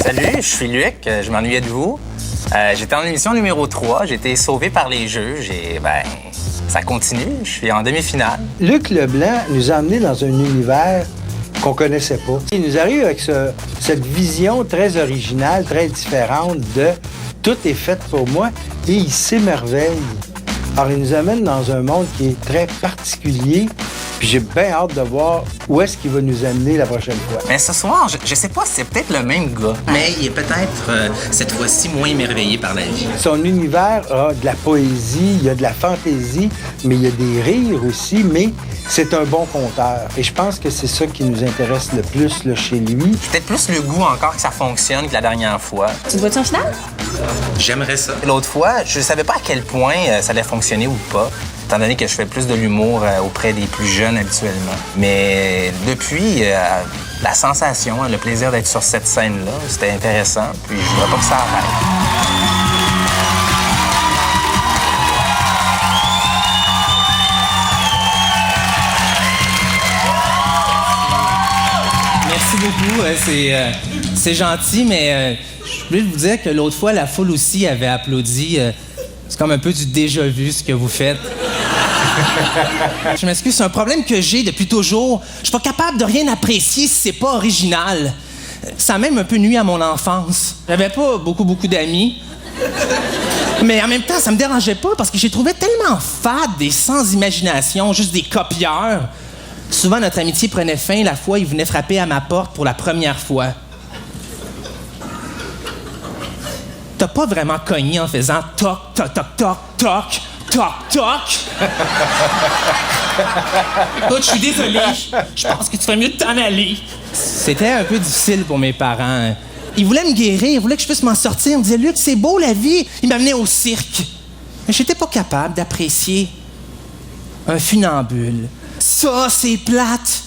Salut, je suis Luc, je m'ennuyais de vous. J'étais en émission numéro 3, j'ai été sauvé par les juges et ça continue, je suis en demi-finale. Luc Leblanc nous a emmenés dans un univers qu'on connaissait pas. Il nous arrive avec cette vision très originale, très différente de « tout est fait pour moi » et il s'émerveille. Alors, il nous amène dans un monde qui est très particulier. Puis j'ai bien hâte de voir où est-ce qu'il va nous amener la prochaine fois. Mais ce soir, je sais pas si c'est peut-être le même gars, mais il est peut-être cette fois-ci moins émerveillé par la vie. Son univers a de la poésie, il y a de la fantaisie, mais il y a des rires aussi, mais c'est un bon conteur. Et je pense que c'est ça qui nous intéresse le plus là, chez lui. Peut-être plus le goût encore que ça fonctionne que la dernière fois. Tu te vois-tu en finale? J'aimerais ça. L'autre fois, je savais pas à quel point ça allait fonctionner ou pas, étant donné que je fais plus de l'humour auprès des plus jeunes habituellement. Mais depuis, la sensation, le plaisir d'être sur cette scène-là, c'était intéressant, puis je voudrais pas que ça arrête. Merci beaucoup, c'est gentil, mais je voulais vous dire que l'autre fois, la foule aussi avait applaudi. C'est comme un peu du déjà-vu, ce que vous faites. Je m'excuse, c'est un problème que j'ai depuis toujours. Je suis pas capable de rien apprécier si c'est pas original. Ça a même un peu nuit à mon enfance. J'avais pas beaucoup d'amis. Mais en même temps, ça me dérangeait pas parce que j'ai trouvé tellement fade des sans imagination, juste des copieurs. Souvent, notre amitié prenait fin la fois où il venait frapper à ma porte pour la première fois. T'as pas vraiment cogné en faisant toc, toc, toc, toc, toc, toc, toc. Écoute, je suis désolé. Je pense que tu ferais mieux de t'en aller. C'était un peu difficile pour mes parents. Ils voulaient me guérir, ils voulaient que je puisse m'en sortir. Ils me disaient, Luc, c'est beau la vie. Ils m'amenaient au cirque. Mais j'étais pas capable d'apprécier un funambule. Ça, c'est plate.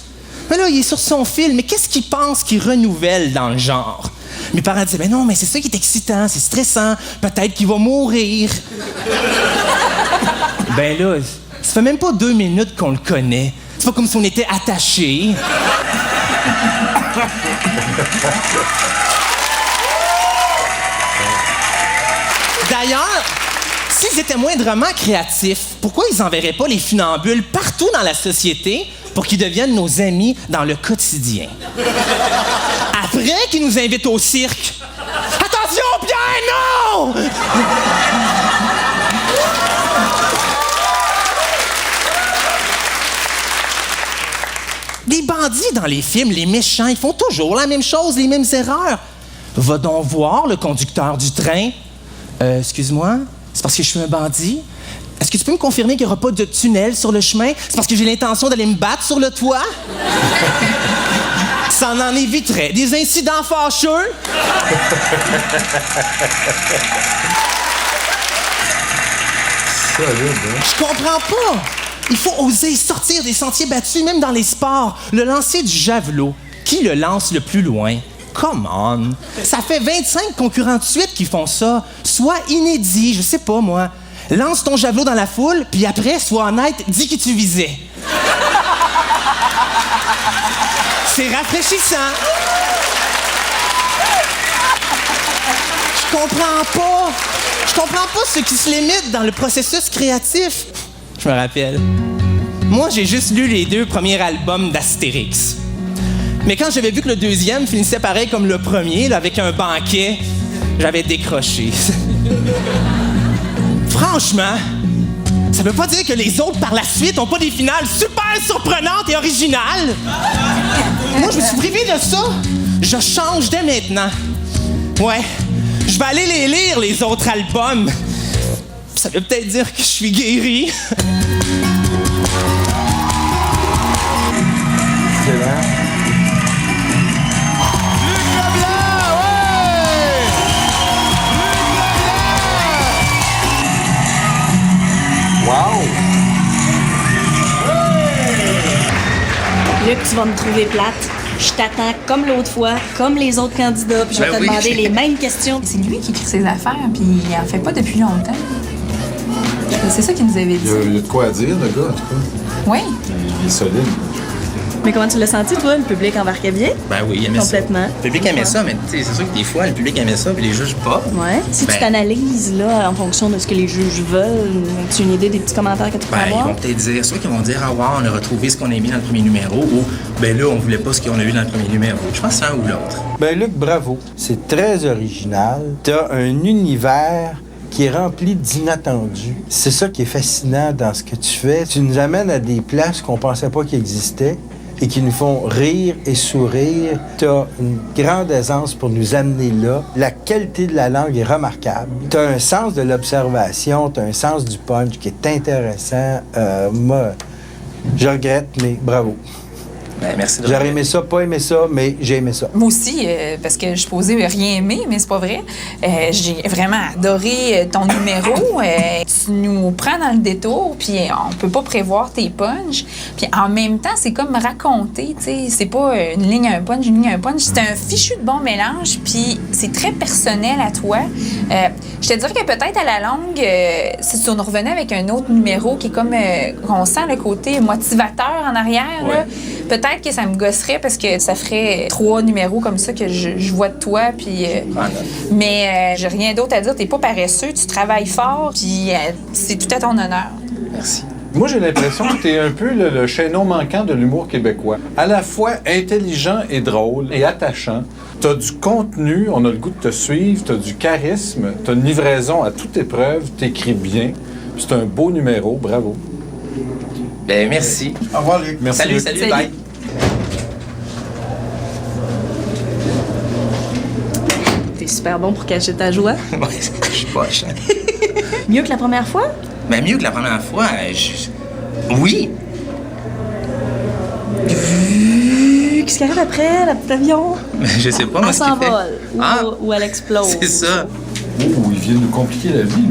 Mais là, il est sur son fil. Mais qu'est-ce qu'il pense qu'il renouvelle dans le genre? Mes parents disaient, mais non, mais c'est ça qui est excitant, c'est stressant. Peut-être qu'il va mourir. Ben là, ça fait même pas 2 minutes qu'on le connaît. C'est pas comme si on était attachés. D'ailleurs, s'ils étaient moindrement créatifs, pourquoi ils enverraient pas les funambules partout dans la société pour qu'ils deviennent nos amis dans le quotidien? Après qu'ils nous invitent au cirque. Attention, Pierre, non! Les bandits dans les films, les méchants, ils font toujours la même chose, les mêmes erreurs. Va donc voir le conducteur du train. Excuse-moi, c'est parce que je suis un bandit? Est-ce que tu peux me confirmer qu'il n'y aura pas de tunnel sur le chemin? C'est parce que j'ai l'intention d'aller me battre sur le toit? Ça en éviterait des incidents fâcheux. Je comprends pas. Il faut oser sortir des sentiers battus, même dans les sports. Le lancer du javelot. Qui le lance le plus loin? Come on. Ça fait 25 concurrents de suite qui font ça. Sois inédit, je sais pas, moi. Lance ton javelot dans la foule, puis après, sois honnête, dis qui tu visais. C'est rafraîchissant. Je comprends pas ceux qui se limitent dans le processus créatif. Je me rappelle. Moi, j'ai juste lu les 2 premiers albums d'Astérix. Mais quand j'avais vu que le 2e finissait pareil comme le premier, là, avec un banquet, j'avais décroché. Franchement, ça veut pas dire que les autres, par la suite, ont pas des finales super surprenantes et originales. Moi, je me suis privé de ça. Je change dès maintenant. Ouais, je vais aller les lire, les autres albums. Ça veut peut-être dire que je suis guéri. C'est vrai. Wow! Luc, tu vas me trouver plate. Je t'attends comme l'autre fois, comme les autres candidats, puis je vais te demander les mêmes questions. C'est lui qui écrit ses affaires, puis il en fait pas depuis longtemps. C'est ça qu'il nous avait dit. Il y a de quoi à dire, le gars, en tout cas. Oui. Il est solide. Mais comment tu l'as senti, toi? Le public embarquait bien? Ben oui, il aimait Complètement. ça. Le public aimait ça, mais tu sais, c'est sûr que des fois, le public aimait ça, puis les juges pas. Ouais. Si tu t'analyses, là, en fonction de ce que les juges veulent, as-tu une idée des petits commentaires que tu peux Ben, ils avoir? vont peut-être dire, soit qu'ils vont dire, ah, wow, on a retrouvé ce qu'on a mis dans le premier numéro, ou, ben là, on voulait pas ce qu'on a eu dans le premier numéro. Je pense que c'est un ou l'autre. Ben Luc, bravo. C'est très original. T'as un univers qui est rempli d'inattendus. C'est ça qui est fascinant dans ce que tu fais. Tu nous amènes à des places qu'on pensait pas qu'ils existaient et qui nous font rire et sourire. T'as une grande aisance pour nous amener là. La qualité de la langue est remarquable. T'as un sens de l'observation, t'as un sens du punch qui est intéressant. Moi, je regrette, mais bravo. Ben, merci de J'aurais aimé ça, pas aimé ça, mais j'ai aimé ça. Moi aussi, parce que je supposais rien aimer, mais c'est pas vrai. J'ai vraiment adoré ton numéro. Tu nous prends dans le détour, puis on peut pas prévoir tes punchs. Puis en même temps, c'est comme raconter, tu sais. C'est pas une ligne à un punch, une ligne à un punch. C'est un fichu de bon mélange, puis c'est très personnel à toi. Je te dirais que peut-être à la longue, si tu nous revenais avec un autre numéro qui est comme... on sent le côté motivateur en arrière, là, peut-être que ça me gosserait parce que ça ferait 3 numéros comme ça que je vois de toi. Puis, mais j'ai rien d'autre à dire. T'es pas paresseux, tu travailles fort, puis c'est tout à ton honneur. Merci. Moi, j'ai l'impression que t'es un peu le chaînon manquant de l'humour québécois. À la fois intelligent et drôle et attachant. T'as du contenu, on a le goût de te suivre, t'as du charisme, t'as une livraison à toute épreuve, t'écris bien. C'est un beau numéro, bravo. Ben, merci. Au revoir, Luc. Merci, Salut, Luc. salut, bye. T'es super bon pour cacher ta joie. Ouais, je suis poche. Hein. Mieux que la première fois? Ben, mieux que la première fois. Oui. Qu'est-ce qui arrive après, la petite avion? Mais je sais pas, moi, Elle ce qu'il fait. s'envole ou elle explose. C'est ça. Oh, il vient nous compliquer la vie.